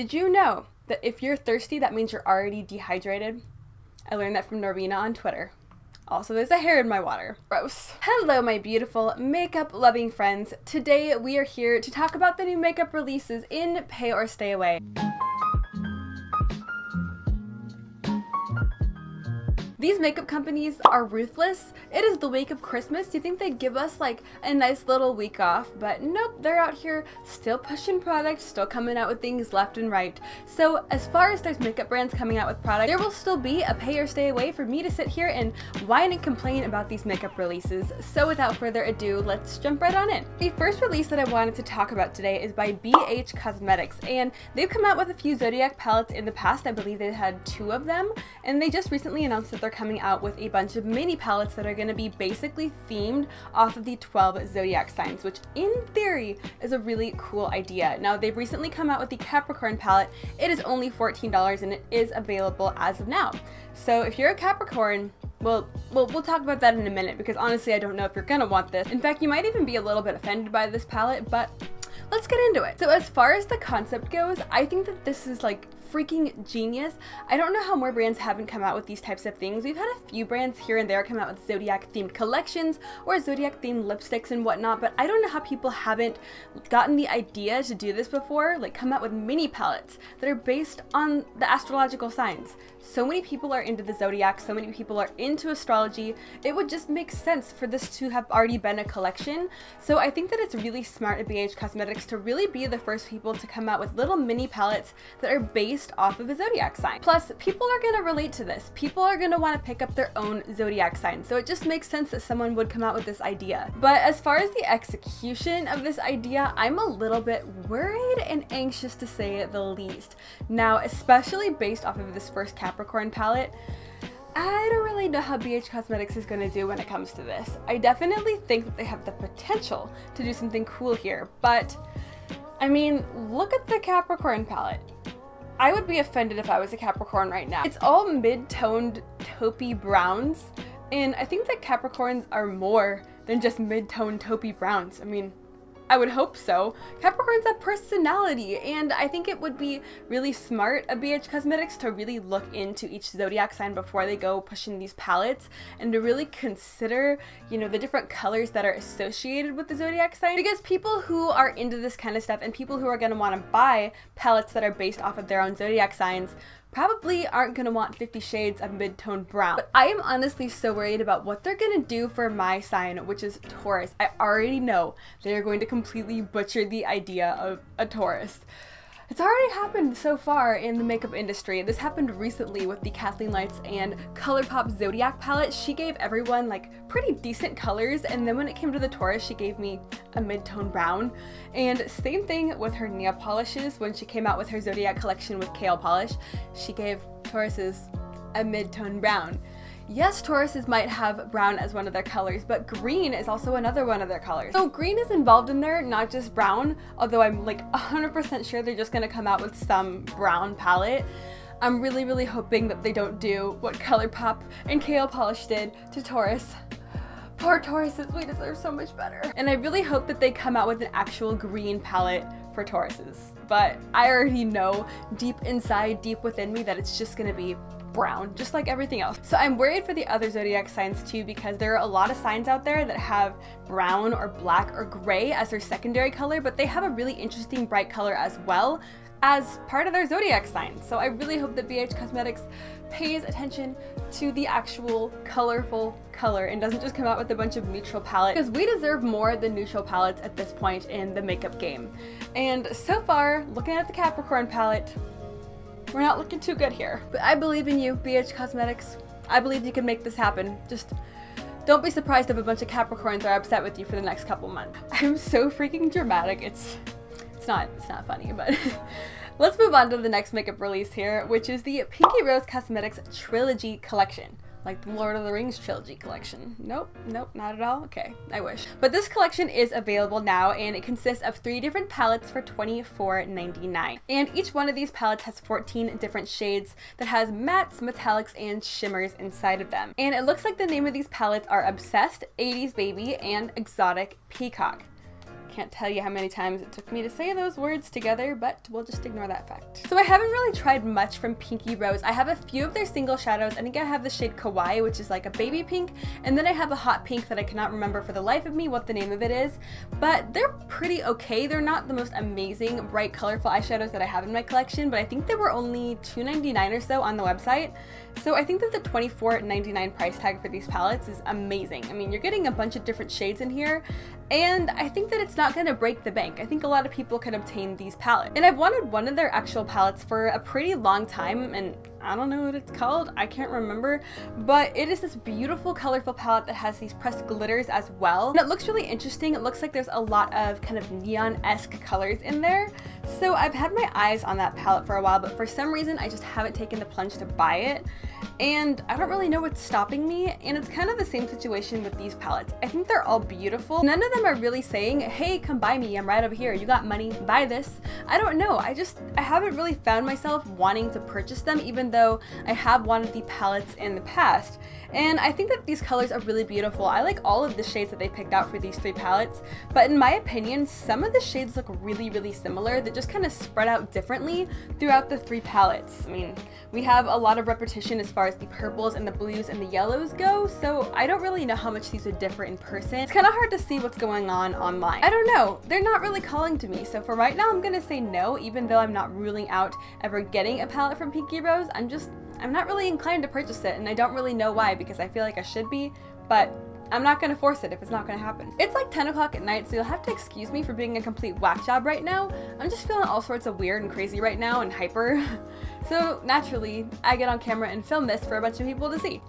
Did you know that if you're thirsty, that means you're already dehydrated? I learned that from Norvina on Twitter. Also, there's a hair in my water. Gross. Hello, my beautiful makeup-loving friends. Today, we are here to talk about the new makeup releases in Pay or Stay Away. These makeup companies are ruthless. It is the week of Christmas. You think they'd give us like a nice little week off, but nope, they're out here still pushing products, still coming out with things left and right. So as far as there's makeup brands coming out with products, there will still be a pay or stay away for me to sit here and whine and complain about these makeup releases. So without further ado, let's jump right on in. The first release that I wanted to talk about today is by BH Cosmetics, and they've come out with a few Zodiac palettes in the past. I believe they had 2 of them, and they just recently announced that they're coming out with a bunch of mini palettes that are going to be basically themed off of the 12 Zodiac signs, which in theory is a really cool idea. Now, they've recently come out with the Capricorn palette. It is only $14 and it is available as of now. So if you're a Capricorn, well, we'll talk about that in a minute, because honestly I don't know if you're gonna want this. In fact, you might even be a little bit offended by this palette, but let's get into it. So as far as the concept goes, I think that this is like freaking genius. I don't know how more brands haven't come out with these types of things. We've had a few brands here and there come out with Zodiac themed collections or Zodiac themed lipsticks and whatnot, but I don't know how people haven't gotten the idea to do this before, like come out with mini palettes that are based on the astrological signs. So many people are into the Zodiac, so many people are into astrology. It would just make sense for this to have already been a collection. So I think that it's really smart of BH Cosmetics to really be the first people to come out with little mini palettes that are based off of a Zodiac sign. Plus, people are going to relate to this. People are going to want to pick up their own Zodiac sign. So it just makes sense that someone would come out with this idea. But as far as the execution of this idea, I'm a little bit worried and anxious to say the least. Now, especially based off of this first Capricorn palette, I don't really know how BH Cosmetics is going to do when it comes to this. I definitely think that they have the potential to do something cool here, but I mean, look at the Capricorn palette. I would be offended if I was a Capricorn right now. It's all mid-toned taupey browns, and I think that Capricorns are more than just mid-toned taupey browns. I mean, I would hope so. Capricorns have personality, and I think it would be really smart of BH Cosmetics to really look into each Zodiac sign before they go pushing these palettes, and to really consider, you know, the different colors that are associated with the Zodiac sign. Because people who are into this kind of stuff and people who are going to want to buy palettes that are based off of their own Zodiac signs probably aren't going to want 50 shades of mid-tone brown. But I am honestly so worried about what they're going to do for my sign, which is Taurus. I already know they are going to completely butcher the idea of a Taurus. It's already happened so far in the makeup industry. This happened recently with the Kathleen Lights and ColourPop Zodiac palette. She gave everyone like pretty decent colors, and then when it came to the Taurus, she gave me a mid-tone brown. And same thing with her nail polishes. When she came out with her Zodiac collection with Kale Polish, she gave Tauruses a mid-tone brown. Yes, Tauruses might have brown as one of their colors, but green is also another one of their colors. So green is involved in there, not just brown, although I'm like 100% sure they're just gonna come out with some brown palette. I'm really hoping that they don't do what ColourPop and Kale Polish did to Taurus. Poor Tauruses, we deserve so much better. And I really hope that they come out with an actual green palette for Tauruses. But I already know deep inside, deep within me, that it's just gonna be brown, just like everything else. So I'm worried for the other Zodiac signs too, because there are a lot of signs out there that have brown or black or gray as their secondary color, but they have a really interesting bright color as well as part of their Zodiac sign. So I really hope that BH Cosmetics pays attention to the actual colorful color and doesn't just come out with a bunch of neutral palettes, because we deserve more than neutral palettes at this point in the makeup game. And so far, looking at the Capricorn palette, we're not looking too good here. But I believe in you, BH Cosmetics. I believe you can make this happen. Just don't be surprised if a bunch of Capricorns are upset with you for the next couple months. I'm so freaking dramatic. It's not funny, but let's move on to the next makeup release here, which is the Pinky Rose Cosmetics Trilogy Collection. Like the Lord of the Rings trilogy collection. Nope, not at all. Okay, I wish. But this collection is available now, and it consists of 3 different palettes for $24.99. And each one of these palettes has 14 different shades that has mattes, metallics, and shimmers inside of them. And it looks like the name of these palettes are Obsessed, 80s Baby, and Exotic Peacock. can't tell you how many times it took me to say those words together, but we'll just ignore that fact. So I haven't really tried much from Pinky Rose. I have a few of their single shadows. I think I have the shade Kawaii, which is like a baby pink, and then I have a hot pink that I cannot remember for the life of me what the name of it is, but they're pretty okay. They're not the most amazing, bright, colorful eyeshadows that I have in my collection, but I think they were only $2.99 or so on the website. So I think that the $24.99 price tag for these palettes is amazing. I mean, you're getting a bunch of different shades in here, and I think that it's not going to break the bank. I think a lot of people could obtain these palettes. And I've wanted one of their actual palettes for a pretty long time, and I don't know what it's called, I can't remember, but it is this beautiful colorful palette that has these pressed glitters as well. And it looks really interesting. It looks like there's a lot of kind of neon-esque colors in there. So I've had my eyes on that palette for a while, but for some reason I just haven't taken the plunge to buy it. And I don't really know what's stopping me, and it's kind of the same situation with these palettes. I think they're all beautiful. None of them are really saying, hey, come buy me, I'm right over here, you got money, buy this. I don't know, I haven't really found myself wanting to purchase them, even though I have wanted the palettes in the past. And I think that these colors are really beautiful. I like all of the shades that they picked out for these three palettes, but in my opinion, some of the shades look really, really similar. They just kind of spread out differently throughout the three palettes. I mean, we have a lot of repetition as far as the purples and the blues and the yellows go, so I don't really know how much these would differ in person. It's kind of hard to see what's going on online. I don't know, they're not really calling to me, so for right now I'm gonna say no, even though I'm not ruling out ever getting a palette from Pinky Rose. I'm not really inclined to purchase it, and I don't really know why, because I feel like I should be, but I'm not gonna force it if it's not gonna happen. It's like 10 o'clock at night, so you'll have to excuse me for being a complete whack job right now. I'm just feeling all sorts of weird and crazy right now and hyper. So naturally, I get on camera and film this for a bunch of people to see.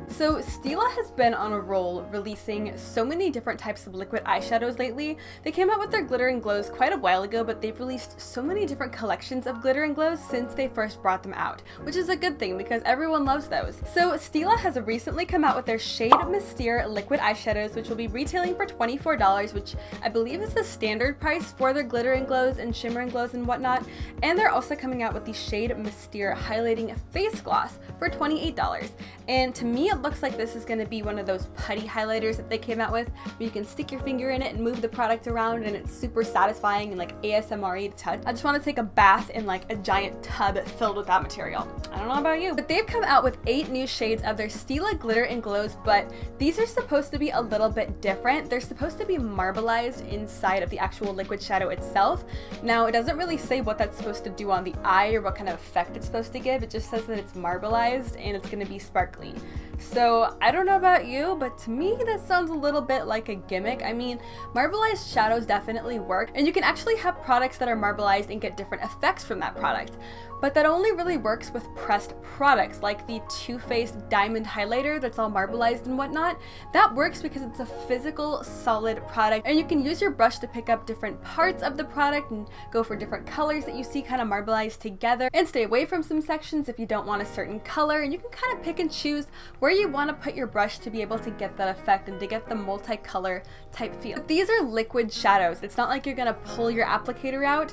So Stila has been on a roll releasing so many different types of liquid eyeshadows lately. They came out with their glitter and glows quite a while ago, but they've released so many different collections of glitter and glows since they first brought them out, which is a good thing because everyone loves those. So Stila has recently come out with their Shade Mystere liquid eyeshadows, which will be retailing for $24, which I believe is the standard price for their glitter and glows and shimmer and glows and whatnot. And they're also coming out with the Shade Mystere highlighting face gloss for $28. And to me, it looks like this is going to be one of those putty highlighters that they came out with, where you can stick your finger in it and move the product around, and it's super satisfying and like ASMR-y to touch. I just want to take a bath in like a giant tub filled with that material. I don't know about you, but they've come out with 8 new shades of their Stila glitter and glows, but these are supposed to be a little bit different. They're supposed to be marbleized inside of the actual liquid shadow itself. Now, it doesn't really say what that's supposed to do on the eye or what kind of effect it's supposed to give. It just says that it's marbleized and it's going to be sparkly. So I don't know about you, but to me that sounds a little bit like a gimmick. I mean, marbleized shadows definitely work, and you can actually have products that are marbleized and get different effects from that product. But that only really works with pressed products, like the Too Faced Diamond Highlighter that's all marbleized and whatnot. That works because it's a physical, solid product, and you can use your brush to pick up different parts of the product and go for different colors that you see kind of marbleized together, and stay away from some sections if you don't want a certain color, and you can kind of pick and choose where you want to put your brush to be able to get that effect and to get the multicolor type feel. But these are liquid shadows. It's not like you're gonna pull your applicator out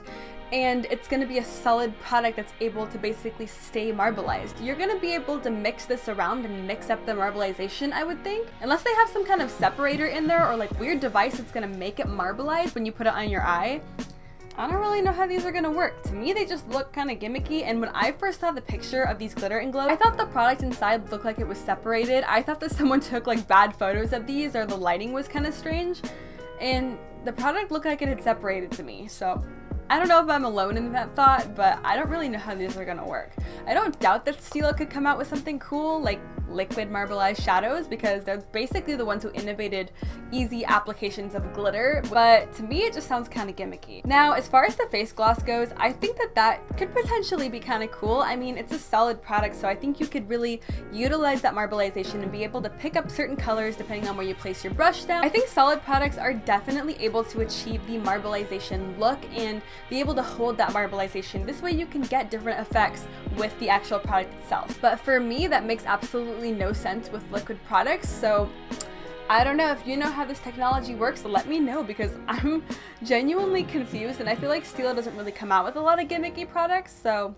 and it's going to be a solid product that's able to basically stay marbleized. You're going to be able to mix this around and mix up the marbleization, I would think. Unless they have some kind of separator in there or like weird device that's going to make it marbleized when you put it on your eye. I don't really know how these are gonna work. To me, they just look kind of gimmicky, and when I first saw the picture of these glitter and glows, I thought the product inside looked like it was separated. I thought that someone took like bad photos of these, or the lighting was kind of strange, and the product looked like it had separated to me, so I don't know if I'm alone in that thought, but I don't really know how these are gonna work. I don't doubt that Stila could come out with something cool like liquid marbleized shadows, because they're basically the ones who innovated easy applications of glitter, but to me it just sounds kind of gimmicky. Now, as far as the face gloss goes, I think that that could potentially be kind of cool. I mean, it's a solid product, so I think you could really utilize that marbleization and be able to pick up certain colors depending on where you place your brush down. I think solid products are definitely able to achieve the marbleization look and be able to hold that marbleization. This way you can get different effects with the actual product itself. But for me, that makes absolutely no sense with liquid products, so I don't know. If you know how this technology works, let me know, because I'm genuinely confused, and I feel like Stila doesn't really come out with a lot of gimmicky products, so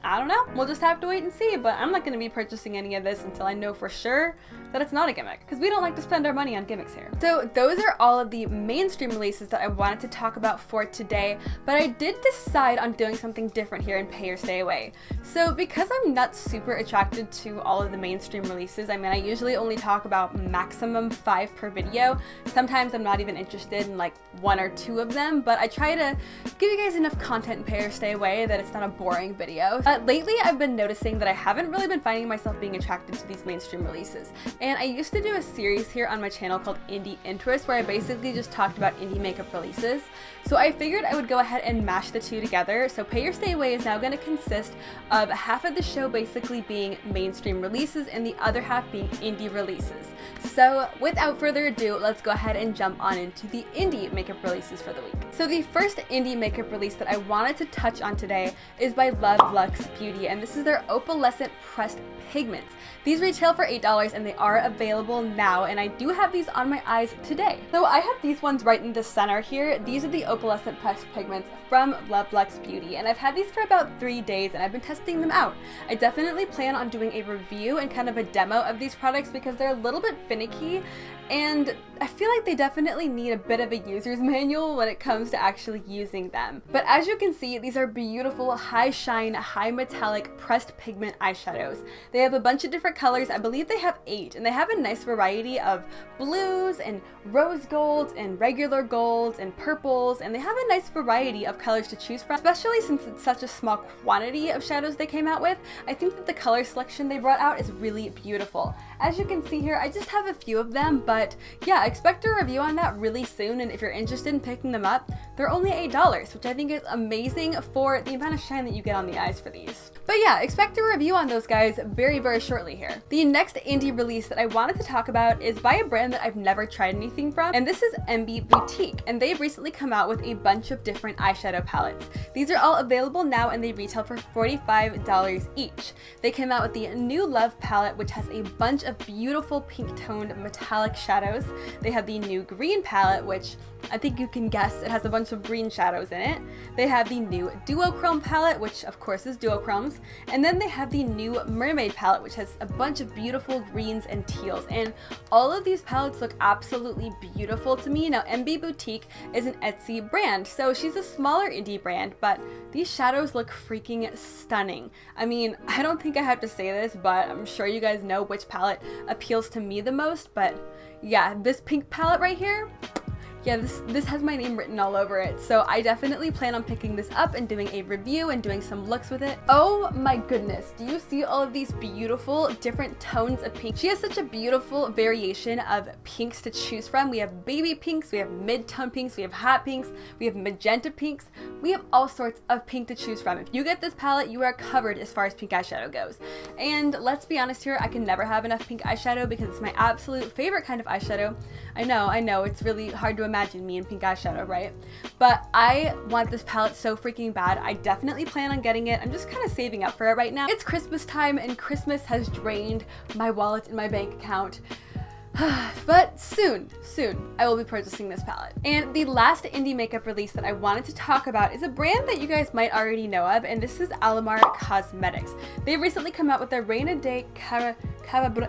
I don't know. We'll just have to wait and see, but I'm not going to be purchasing any of this until I know for sure that it's not a gimmick, because we don't like to spend our money on gimmicks here. So those are all of the mainstream releases that I wanted to talk about for today, but I did decide on doing something different here in Pay or Stay Away. So because I'm not super attracted to all of the mainstream releases, I mean, I usually only talk about maximum 5 per video. Sometimes I'm not even interested in like 1 or 2 of them, but I try to give you guys enough content in Pay or Stay Away that it's not a boring video. Lately, I've been noticing that I haven't really been finding myself being attracted to these mainstream releases. And I used to do a series here on my channel called Indie Interest, where I basically just talked about indie makeup releases. So I figured I would go ahead and mash the two together. So Pay or Stay Away is now going to consist of half of the show basically being mainstream releases and the other half being indie releases. So without further ado, let's go ahead and jump on into the indie makeup releases for the week. So the first indie makeup release that I wanted to touch on today is by Love Luxe Beauty, and this is their opalescent pressed pigments. These retail for $8 and they are available now, and I do have these on my eyes today. So I have these ones right in the center here. These are the opalescent pressed pigments from Love Luxe Beauty, and I've had these for about 3 days and I've been testing them out. I definitely plan on doing a review and kind of a demo of these products because they're a little bit finicky, and I feel like they definitely need a bit of a user's manual when it comes to actually using them. But as you can see, these are beautiful, high shine, high metallic pressed pigment eyeshadows. They have a bunch of different colors. I believe they have 8, and they have a nice variety of blues and rose golds and regular golds and purples, and they have a nice variety of colors to choose from, especially since it's such a small quantity of shadows they came out with. I think that the color selection they brought out is really beautiful. As you can see here, I just have a few of them, but yeah, expect a review on that really soon, and if you're interested in picking them up, they're only $8, which I think is amazing for the amount of shine that you get on the eyes for these. But yeah, expect a review on those guys very, very shortly here. The next indie release that I wanted to talk about is by a brand that I've never tried anything from, and this is MB Boutique, and they've recently come out with a bunch of different eyeshadow palettes. These are all available now and they retail for $45 each. They came out with the New Love palette, which has a bunch of beautiful pink toned metallic shadows. They have the new green palette, which I think you can guess it has a bunch of green shadows in it. They have the new duochrome palette, which of course is duochromes, and then they have the new mermaid palette, which has a bunch of beautiful greens and teals, and all of these palettes look absolutely beautiful to me. Now MB Boutique is an Etsy brand, so she's a smaller indie brand, but these shadows look freaking stunning. I mean, I don't think I have to say this, but I'm sure you guys know which palette appeals to me the most, but yeah, this pink palette right here, yeah, this has my name written all over it, so I definitely plan on picking this up and doing a review and doing some looks with it. Oh my goodness, do you see all of these beautiful different tones of pink? She has such a beautiful variation of pinks to choose from. We have baby pinks, we have mid-tone pinks, we have hot pinks, we have magenta pinks. We have all sorts of pink to choose from. If you get this palette, you are covered as far as pink eyeshadow goes. And let's be honest here, I can never have enough pink eyeshadow because it's my absolute favorite kind of eyeshadow. I know, it's really hard to imagine me in pink eyeshadow, right? But I want this palette so freaking bad. I definitely plan on getting it. I'm just kind of saving up for it right now. It's Christmas time and Christmas has drained my wallet and my bank account. But soon, I will be purchasing this palette. And the last indie makeup release that I wanted to talk about is a brand that you guys might already know of, and this is Alamar Cosmetics. They've recently come out with their Reina de Carabre?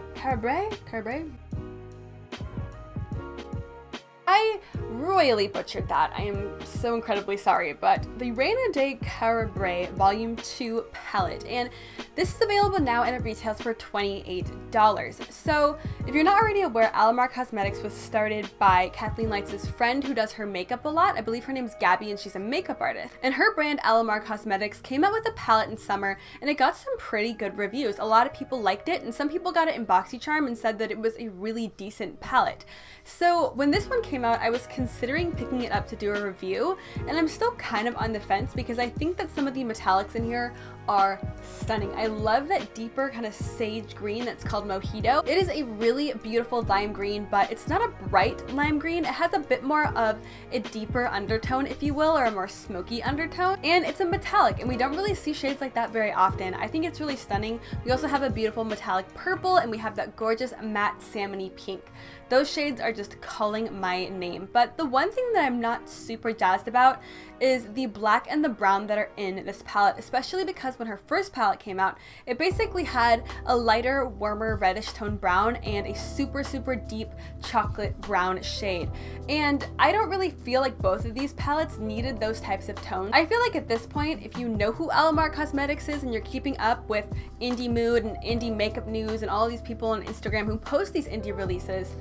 I royally butchered that. I am so incredibly sorry, but the Reina de Carabre Volume 2 palette, and this is available now and it retails for $28. So if you're not already aware, Alamar Cosmetics was started by Kathleen Lights' friend who does her makeup a lot. I believe her name's Gabby and she's a makeup artist. And her brand Alamar Cosmetics came out with a palette in summer and it got some pretty good reviews. A lot of people liked it and some people got it in BoxyCharm and said that it was a really decent palette. So when this one came out, I was considering picking it up to do a review, and I'm still kind of on the fence because I think that some of the metallics in here are stunning. I love that deeper kind of sage green that's called Mojito. It is a really beautiful lime green, but it's not a bright lime green. It has a bit more of a deeper undertone, if you will, or a more smoky undertone, and it's a metallic, and we don't really see shades like that very often. I think it's really stunning. We also have a beautiful metallic purple, and we have that gorgeous matte salmony pink. Those shades are just calling my name. But the one thing that I'm not super jazzed about is the black and the brown that are in this palette, especially because when her first palette came out, it basically had a lighter, warmer reddish tone brown and a super deep chocolate brown shade. And I don't really feel like both of these palettes needed those types of tones. I feel like at this point, if you know who Alamar Cosmetics is and you're keeping up with indie mood and indie makeup news and all these people on Instagram who post these indie releases,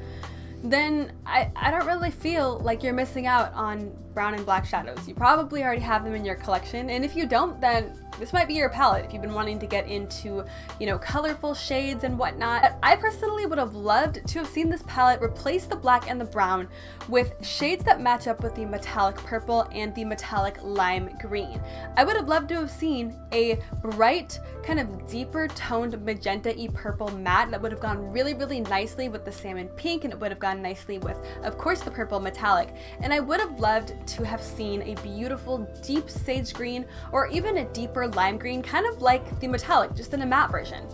then I don't really feel like you're missing out on brown and black shadows. You probably already have them in your collection, and if you don't, then this might be your palette if you've been wanting to get into, you know, colorful shades and whatnot. But I personally would have loved to have seen this palette replace the black and the brown with shades that match up with the metallic purple and the metallic lime green. I would have loved to have seen a bright, kind of deeper toned magenta-y purple matte that would have gone really nicely with the salmon pink, and it would have gone nicely with, of course, the purple metallic. And I would have loved to have seen a beautiful deep sage green or even a deeper lime green, kind of like the metallic, just in a matte version.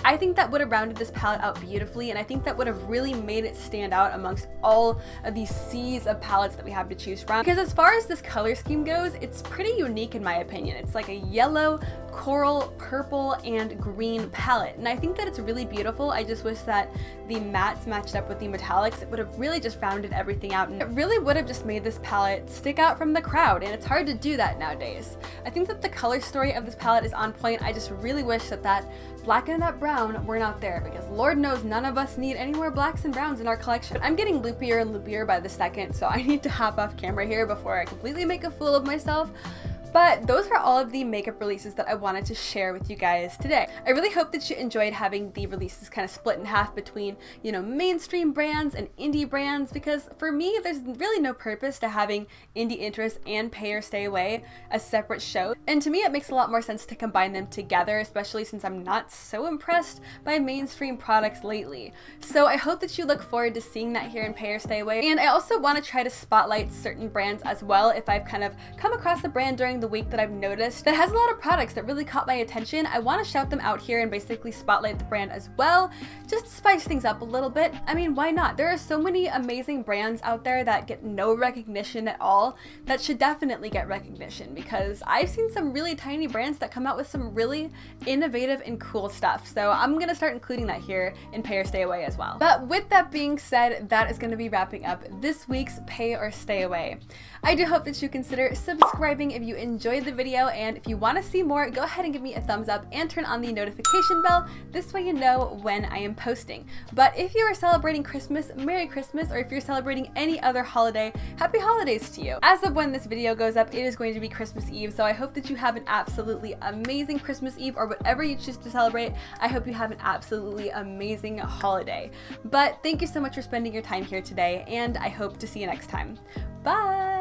I think that would have rounded this palette out beautifully, and I think that would have really made it stand out amongst all of these seas of palettes that we have to choose from. Because as far as this color scheme goes, it's pretty unique in my opinion. It's like a yellow, coral, purple, and green palette, and I think that it's really beautiful. I just wish that the mattes matched up with the metallics. It would have really just rounded everything out, and it really would have just made this palette stick out from the crowd, and it's hard to do that nowadays. I think that the color story of this palette is on point. I just really wish that that black and that brown were not there, because Lord knows none of us need any more blacks and browns in our collection. I'm getting loopier and loopier by the second, so I need to hop off camera here before I completely make a fool of myself. But those are all of the makeup releases that I wanted to share with you guys today. I really hope that you enjoyed having the releases kind of split in half between, you know, mainstream brands and indie brands, because for me, there's really no purpose to having indie interest and Pay or Stay Away as separate shows. And to me, it makes a lot more sense to combine them together, especially since I'm not so impressed by mainstream products lately. So I hope that you look forward to seeing that here in Pay or Stay Away. And I also want to try to spotlight certain brands as well if I've kind of come across a brand during the week that I've noticed that has a lot of products that really caught my attention. I want to shout them out here and basically spotlight the brand as well, just to spice things up a little bit. I mean, why not? There are so many amazing brands out there that get no recognition at all that should definitely get recognition, because I've seen some really tiny brands that come out with some really innovative and cool stuff. So I'm gonna start including that here in Pay or Stay Away as well. But with that being said, that is going to be wrapping up this week's Pay or Stay Away. I do hope that you consider subscribing if you enjoyed the video, and if you want to see more, go ahead and give me a thumbs up and turn on the notification bell. This way you know when I am posting. But if you are celebrating Christmas, Merry Christmas, or if you're celebrating any other holiday, Happy Holidays to you. As of when this video goes up, it is going to be Christmas Eve, so I hope that you have an absolutely amazing Christmas Eve, or whatever you choose to celebrate. I hope you have an absolutely amazing holiday. But thank you so much for spending your time here today, and I hope to see you next time. Bye!